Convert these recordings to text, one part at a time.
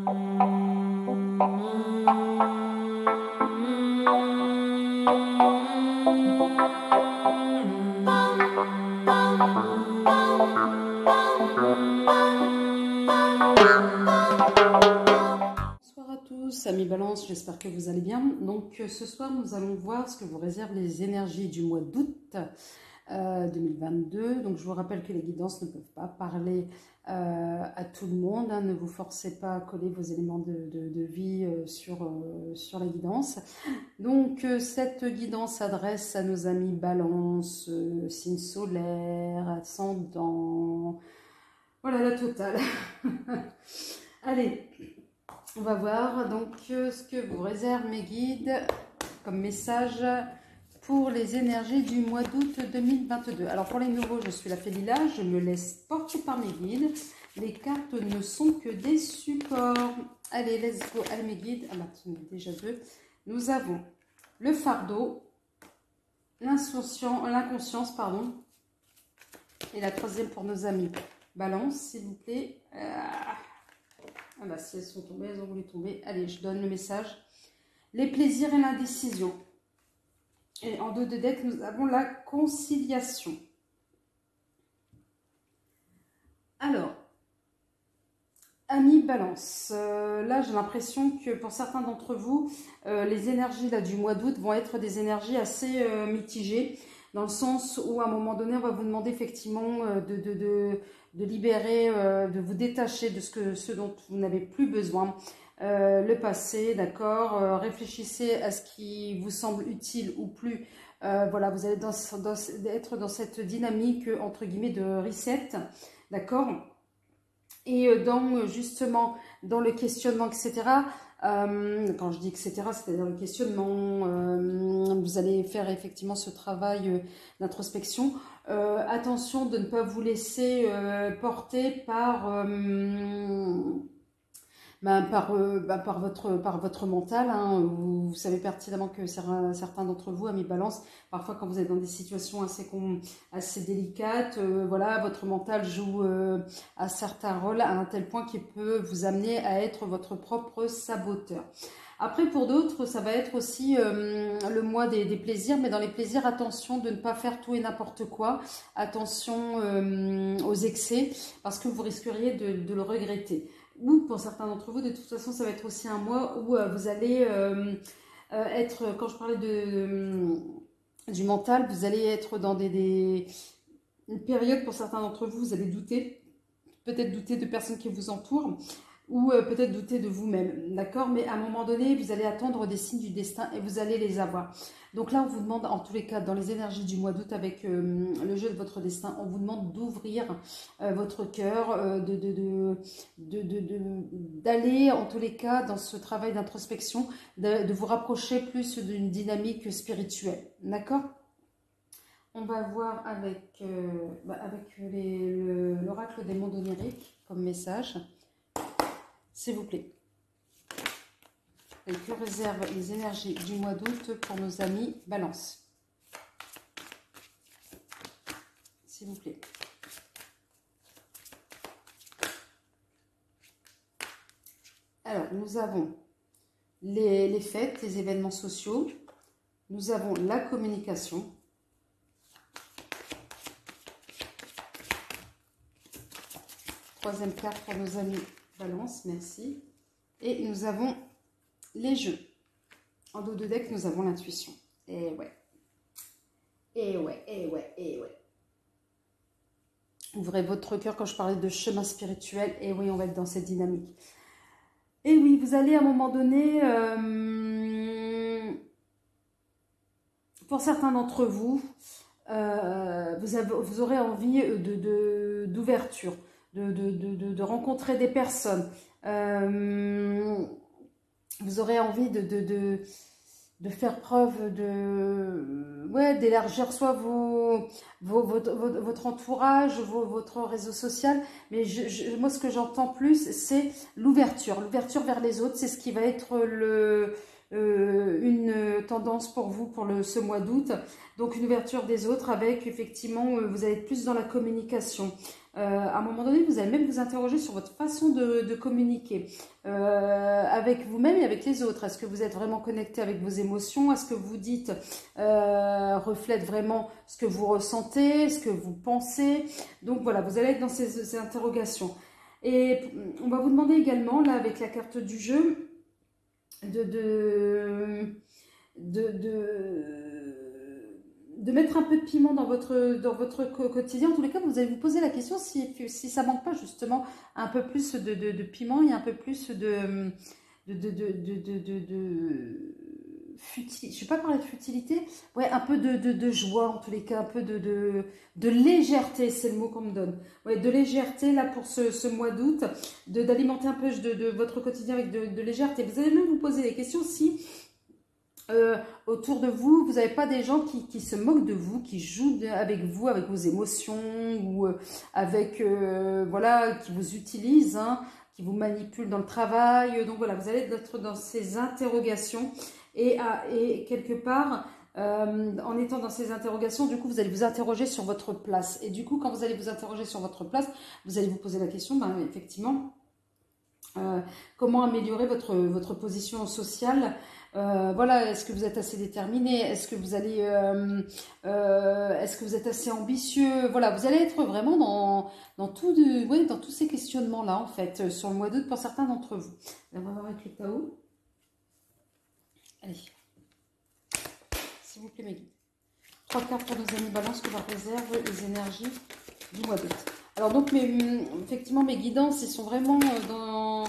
À tous, amis Balance, j'espère que vous allez bien. Donc ce soir, nous allons voir ce que vous réservent les énergies du mois d'août 2022. Donc je vous rappelle que les guidances ne peuvent pas parler à tout le monde. Hein. Ne vous forcez pas à coller vos éléments de vie sur la guidance. Donc cette guidance s'adresse à nos amis Balance, signe solaire, ascendant, voilà la totale. Allez, on va voir donc ce que vous réservent mes guides comme message pour les énergies du mois d'août 2022. Alors pour les nouveaux, je suis la Félila, je me laisse porter par mes guides. Les cartes ne sont que des supports. Allez, let's go. Allez mes guides. Ah bah, déjà deux. Nous avons le fardeau, l'inconscience, pardon. Et la troisième pour nos amis. Balance, s'il vous plaît. Ah bah si elles sont tombées, elles ont voulu tomber. Allez, je donne le message. Les plaisirs et l'indécision. Et en dos de deck, nous avons la conciliation. Alors, amis Balance, là j'ai l'impression que pour certains d'entre vous, les énergies là, du mois d'août vont être des énergies assez mitigées, dans le sens où à un moment donné, on va vous demander effectivement de libérer, de vous détacher de ce dont vous n'avez plus besoin. Le passé, d'accord, réfléchissez à ce qui vous semble utile ou plus. Voilà, vous allez être dans cette dynamique, entre guillemets, de reset, d'accord. Et justement, dans le questionnement, etc., quand je dis etc., c'est-à-dire le questionnement, vous allez faire effectivement ce travail d'introspection. Attention de ne pas vous laisser porter par par votre mental. Hein. Vous savez pertinemment que certains d'entre vous, amis Balance, parfois quand vous êtes dans des situations assez délicates, voilà, votre mental joue un certain rôle à un tel point qu'il peut vous amener à être votre propre saboteur. Après, pour d'autres, ça va être aussi le mois des plaisirs, mais dans les plaisirs, attention de ne pas faire tout et n'importe quoi. Attention aux excès, parce que vous risqueriez de le regretter. Ou pour certains d'entre vous, de toute façon, ça va être aussi un mois où vous allez être, quand je parlais du mental, vous allez être dans une période, pour certains d'entre vous, vous allez douter, peut-être douter de personnes qui vous entourent, ou peut-être douter de vous-même, d'accord? Mais à un moment donné, vous allez attendre des signes du destin et vous allez les avoir. Donc là, on vous demande, en tous les cas, dans les énergies du mois d'août, avec le jeu de votre destin, on vous demande d'ouvrir votre cœur, d'aller, en tous les cas, dans ce travail d'introspection, de vous rapprocher plus d'une dynamique spirituelle, d'accord? On va voir avec l'oracle des mondes oniriques comme message. S'il vous plaît. Et que réservent les énergies du mois d'août pour nos amis Balance? S'il vous plaît. Alors, nous avons les fêtes, les événements sociaux. Nous avons la communication. Troisième carte pour nos amis Balance, merci. Et nous avons les jeux. En dos de deck, nous avons l'intuition. Et ouais. Et ouais, et ouais, et ouais. Ouvrez votre cœur quand je parlais de chemin spirituel. Et oui, on va être dans cette dynamique. Et oui, vous allez à un moment donné, pour certains d'entre vous, vous aurez envie d'ouverture, de rencontrer des personnes. Vous aurez envie de faire preuve d'élargir soit votre entourage, votre réseau social. Mais moi, ce que j'entends plus, c'est l'ouverture. L'ouverture vers les autres, c'est ce qui va être une tendance pour vous pour ce mois d'août. Donc, une ouverture des autres avec, effectivement, vous allez être plus dans la communication. À un moment donné, vous allez même vous interroger sur votre façon de communiquer avec vous-même et avec les autres. Est-ce que vous êtes vraiment connecté avec vos émotions? Est-ce que vous dites reflète vraiment ce que vous ressentez, ce que vous pensez? Donc voilà, vous allez être dans ces interrogations. Et on va vous demander également, là, avec la carte du jeu, de, de, de, de mettre un peu de piment dans votre quotidien. En tous les cas, vous allez vous poser la question si ça manque pas justement un peu plus de piment et un peu plus futilité. Je ne vais pas parler de futilité, ouais, un peu de joie en tous les cas, un peu de légèreté, c'est le mot qu'on me donne. Ouais, de légèreté là pour ce mois d'août, d'alimenter un peu de votre quotidien avec de légèreté. Vous allez même vous poser des questions si autour de vous, vous n'avez pas des gens qui se moquent de vous, qui jouent avec vous, avec vos émotions, ou voilà, qui vous utilisent, hein, qui vous manipulent dans le travail. Donc voilà, vous allez être dans ces interrogations et quelque part, en étant dans ces interrogations, du coup, vous allez vous interroger sur votre place. Et du coup, quand vous allez vous interroger sur votre place, vous allez vous poser la question, ben, effectivement, comment améliorer votre position sociale. Voilà, est-ce que vous êtes assez déterminé? Est-ce que vous allez, est-ce que vous êtes assez ambitieux? Voilà, vous allez être vraiment dans dans tous ces questionnements-là, en fait, sur le mois d'août pour certains d'entre vous. On va voir avec le Tao. Allez, s'il vous plaît, mes guides. 3 cartes pour nos amis Balance que leur réserve les énergies du mois d'août. Alors donc, effectivement, mes guidances, ils sont vraiment dans...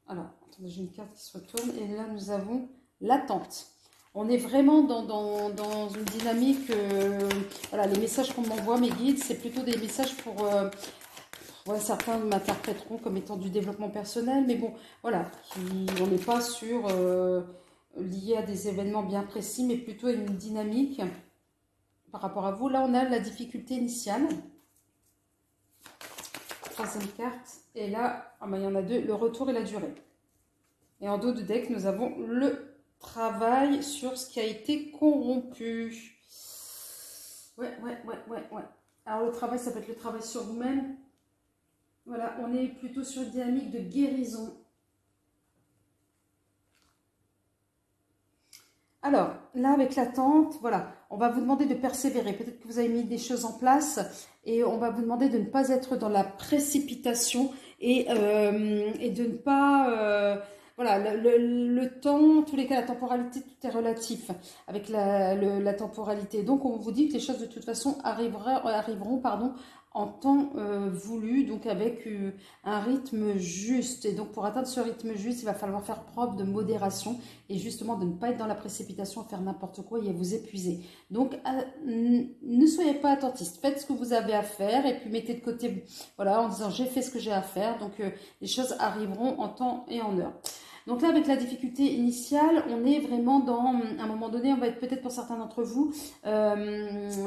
Alors, attendez, j'ai une carte qui se retourne. Et là, nous avons l'attente. On est vraiment dans une dynamique... voilà, les messages qu'on m'envoie, mes guides, c'est plutôt des messages pour... ouais, certains m'interpréteront comme étant du développement personnel. Mais bon, voilà, on n'est pas sur... lié à des événements bien précis, mais plutôt à une dynamique par rapport à vous. Là, on a la difficulté initiale. Troisième carte. Et là, ah ben, il y en a deux, le retour et la durée. Et en dos de deck, nous avons le travail sur ce qui a été corrompu. Ouais. Alors, le travail, ça peut être le travail sur vous-même. Voilà, on est plutôt sur une dynamique de guérison. Alors, là, avec l'attente, voilà, on va vous demander de persévérer. Peut-être que vous avez mis des choses en place et on va vous demander de ne pas être dans la précipitation et de ne pas... voilà, le temps, en tous les cas, la temporalité, tout est relatif avec la temporalité. Donc, on vous dit que les choses, de toute façon, arriveront pardon, en temps voulu, donc avec un rythme juste. Et donc, pour atteindre ce rythme juste, il va falloir faire preuve de modération et justement de ne pas être dans la précipitation, à faire n'importe quoi et à vous épuiser. Donc, ne soyez pas attentiste. Faites ce que vous avez à faire et puis mettez de côté, voilà, en disant j'ai fait ce que j'ai à faire. Donc, les choses arriveront en temps et en heure. Donc là, avec la difficulté initiale, on est vraiment dans, à un moment donné, on va être peut-être pour certains d'entre vous,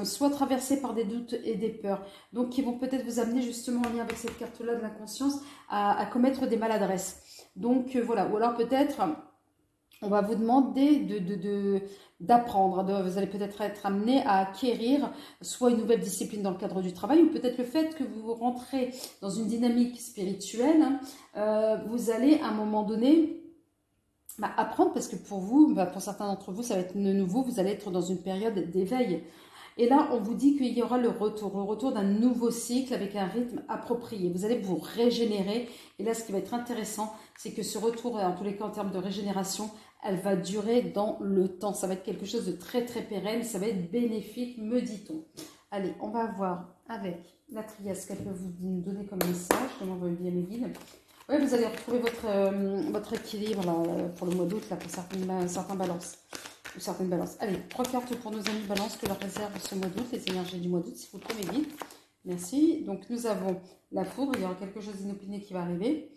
soit traversé par des doutes et des peurs. Donc, qui vont peut-être vous amener justement en lien avec cette carte-là de l'inconscience à commettre des maladresses. Donc, voilà. Ou alors peut-être... on va vous demander d'apprendre. Vous allez peut-être être amené à acquérir soit une nouvelle discipline dans le cadre du travail, ou peut-être le fait que vous rentrez dans une dynamique spirituelle. Vous allez à un moment donné apprendre, parce que pour vous, pour certains d'entre vous, ça va être nouveau, vous allez être dans une période d'éveil. Et là, on vous dit qu'il y aura le retour d'un nouveau cycle avec un rythme approprié. Vous allez vous régénérer. Et là, ce qui va être intéressant, c'est que ce retour, en tous les cas en termes de régénération, elle va durer dans le temps. Ça va être quelque chose de très très pérenne. Ça va être bénéfique, me dit-on. Allez, on va voir avec la triade ce qu'elle peut vous donner comme message. Je m'envoie bien mes guides. Oui, vous allez retrouver votre équilibre là, pour le mois d'août, pour certains balances. Ou certaines balances. Allez, 3 cartes pour nos amis balances que leur réserve ce mois d'août, les énergies du mois d'août, s'il vous plaît, mes guides. Merci. Donc, nous avons la foudre. Il y aura quelque chose d'inopiné qui va arriver.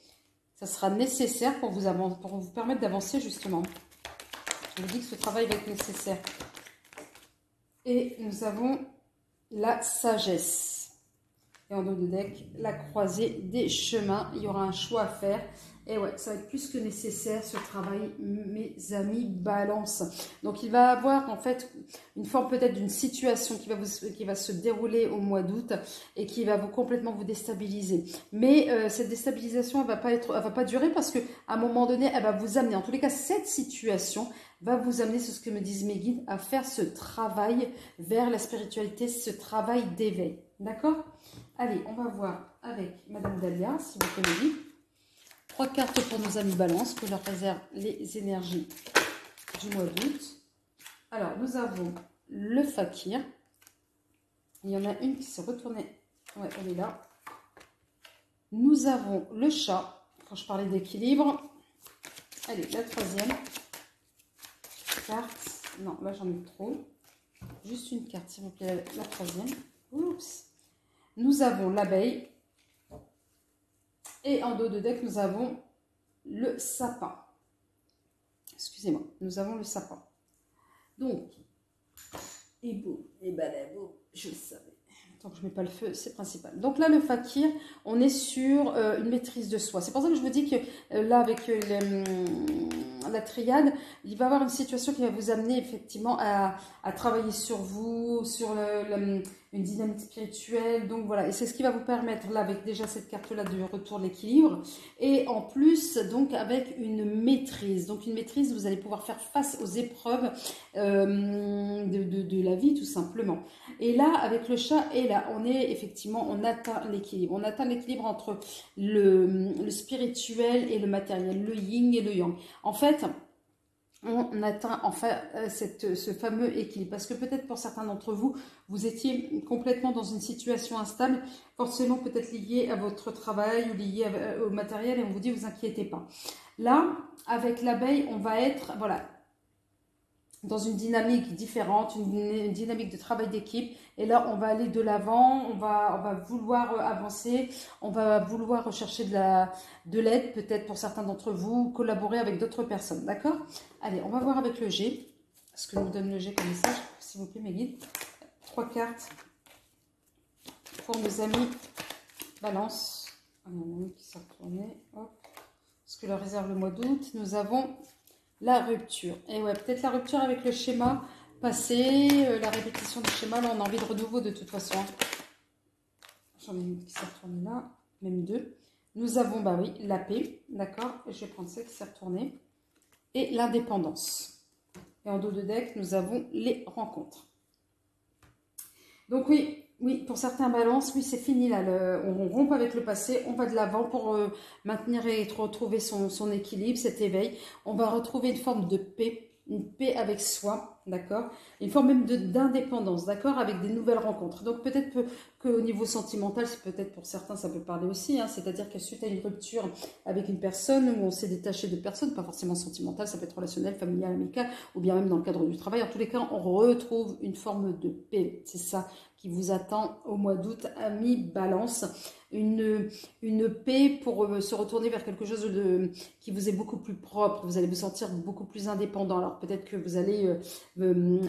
Ça sera nécessaire pour vous permettre d'avancer, justement. Je vous dis que ce travail va être nécessaire. Et nous avons la sagesse. Et en dos de deck, la croisée des chemins. Il y aura un choix à faire. Et ouais, ça va être plus que nécessaire ce travail, mes amis balance. Donc il va avoir en fait une forme peut-être d'une situation qui va se dérouler au mois d'août et qui va complètement vous déstabiliser. Mais cette déstabilisation, elle va pas durer parce que à un moment donné, elle va vous amener. En tous les cas, cette situation va vous amener, c'est ce que me disent mes guides, à faire ce travail vers la spiritualité, ce travail d'éveil. D'accord? Allez, on va voir avec Madame Dalia, si vous pouvez. 3 cartes pour nos amis balance, que leur réservent les énergies du mois d'août. Alors, nous avons le fakir. Il y en a une qui s'est retournée. Ouais, elle est là. Nous avons le chat, quand je parlais d'équilibre. Allez, la troisième carte. Non, là j'en ai trop. Juste une carte, s'il vous plaît, la troisième. Oups. Nous avons l'abeille. Et en dos de deck, nous avons le sapin. Excusez-moi, nous avons le sapin. Donc, et boum, et boum, je le savais. Tant que je ne mets pas le feu, c'est principal. Donc là, le fakir, on est sur une maîtrise de soi. C'est pour ça que je vous dis que là, avec la triade, il va y avoir une situation qui va vous amener effectivement à travailler sur vous, sur une dynamique spirituelle. Donc voilà, et c'est ce qui va vous permettre, là, avec déjà cette carte-là, du retour de l'équilibre. Et en plus, donc, avec une maîtrise. Donc une maîtrise, vous allez pouvoir faire face aux épreuves de la vie, tout simplement. Et là, avec le chat, et là, on atteint l'équilibre. On atteint l'équilibre entre le spirituel et le matériel, le yin et le yang. En fait, on atteint enfin ce fameux équilibre. Parce que peut-être pour certains d'entre vous, vous étiez complètement dans une situation instable, forcément peut-être liée à votre travail ou liée au matériel, et on vous dit, vous inquiétez pas. Là, avec l'abeille, on va être, voilà, dans une dynamique différente, une dynamique de travail d'équipe. Et là, on va aller de l'avant, on va vouloir avancer, on va vouloir rechercher de l'aide, peut-être pour certains d'entre vous, collaborer avec d'autres personnes, d'accord? Allez, on va voir avec le G, ce que nous donne le G comme message, s'il vous plaît, mes guides. 3 cartes pour nos amis balance. Ah non, qui s'est retourné, hop. Ce que leur réserve le mois d'août. Nous avons la rupture. Et ouais, peut-être la rupture avec le schéma passé, la répétition du schéma. Là, on a envie de renouveau de toute façon. J'en ai une qui s'est retournée là, même 2. Nous avons, bah oui, la paix, d'accord. Je vais prendre celle qui s'est retournée. Et l'indépendance. Et en dos de deck, nous avons les rencontres. Donc oui, pour certains balances, oui, c'est fini là. On rompt avec le passé, on va de l'avant pour maintenir et retrouver son équilibre, cet éveil. On va retrouver une forme de paix, une paix avec soi, d'accord? Une forme même d'indépendance, d'accord? Avec des nouvelles rencontres. Donc peut-être qu'au niveau sentimental, c'est peut-être pour certains, ça peut parler aussi, hein, c'est-à-dire que suite à une rupture avec une personne, où on s'est détaché de personnes, pas forcément sentimentale, ça peut être relationnel, familial, amical, ou bien même dans le cadre du travail. En tous les cas, on retrouve une forme de paix, c'est ça qui vous attend au mois d'août, amis balance, une paix pour se retourner vers quelque chose qui vous est beaucoup plus propre, vous allez vous sentir beaucoup plus indépendant. Alors peut-être que vous allez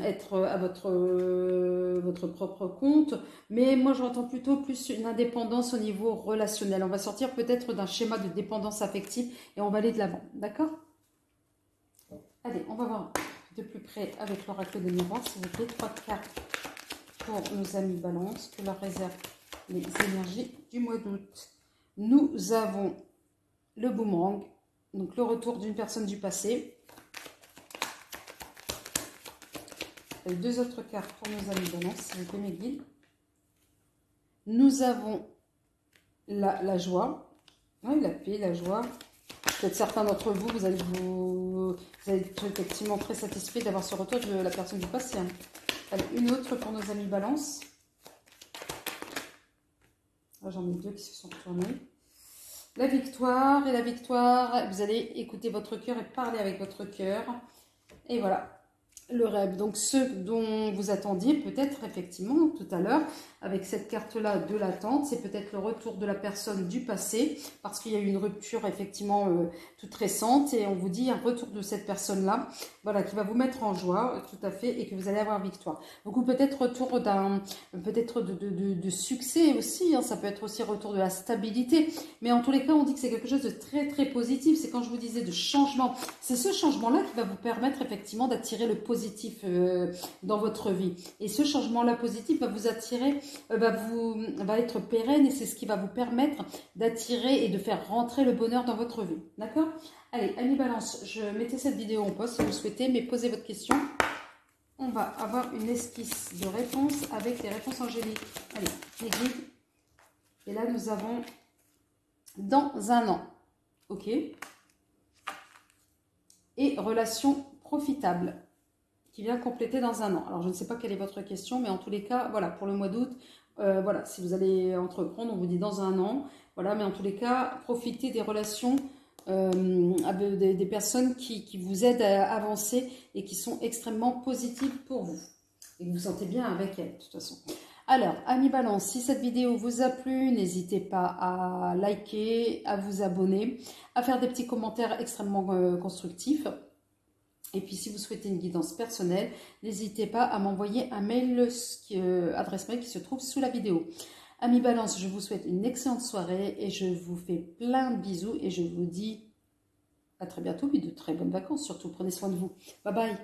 être à votre propre compte, mais moi j'entends plutôt plus une indépendance au niveau relationnel. On va sortir peut-être d'un schéma de dépendance affective et on va aller de l'avant, d'accord? Allez, on va voir de plus près avec l'oracle des miroirs, s'il vous plaît, 3 cartes pour nos amis balance, que leur réservent les énergies du mois d'août. Nous avons le boomerang, donc le retour d'une personne du passé. Et 2 autres cartes pour nos amis balance, s'il vous plaît, mes guides. Nous avons la joie, oui, la paix, la joie. Peut-être certains d'entre vous, vous allez être effectivement très satisfait d'avoir ce retour de la personne du passé. Hein. Allez, une autre pour nos amis balance. J'en ai 2 qui se sont retournés. La victoire. Et la victoire, vous allez écouter votre cœur et parler avec votre cœur. Et voilà, le rêve. Donc, ce dont vous attendiez peut-être effectivement tout à l'heure, avec cette carte-là de l'attente. C'est peut-être le retour de la personne du passé, parce qu'il y a eu une rupture effectivement toute récente, et on vous dit un retour de cette personne-là, voilà, qui va vous mettre en joie, tout à fait, et que vous allez avoir victoire. Donc, ou peut-être retour peut-être de succès aussi, hein, ça peut être aussi retour de la stabilité, mais en tous les cas, on dit que c'est quelque chose de très très positif. C'est quand je vous disais de changement, c'est ce changement-là qui va vous permettre effectivement d'attirer le positif dans votre vie. Et ce changement-là positif va vous attirer, va être pérenne, et c'est ce qui va vous permettre d'attirer et de faire rentrer le bonheur dans votre vie. D'accord? Allez, amis Balance, je mettais cette vidéo en pause si vous le souhaitez, mais posez votre question. On va avoir une esquisse de réponse avec les réponses angéliques. Allez, les guides. Et là, nous avons dans un an. Ok? Et relation profitable qui vient compléter dans un an. Alors, je ne sais pas quelle est votre question, mais en tous les cas, voilà, pour le mois d'août, voilà, si vous allez entreprendre, on vous dit dans un an. Voilà, mais en tous les cas, profitez des relations des personnes qui vous aident à avancer et qui sont extrêmement positives pour vous. Et que vous vous sentez bien avec elles, de toute façon. Alors, amis Balance, si cette vidéo vous a plu, n'hésitez pas à liker, à vous abonner, à faire des petits commentaires extrêmement constructifs. Et puis, si vous souhaitez une guidance personnelle, n'hésitez pas à m'envoyer un mail, adresse mail qui se trouve sous la vidéo. Amis Balance, je vous souhaite une excellente soirée et je vous fais plein de bisous et je vous dis à très bientôt, puis de très bonnes vacances surtout. Prenez soin de vous. Bye bye.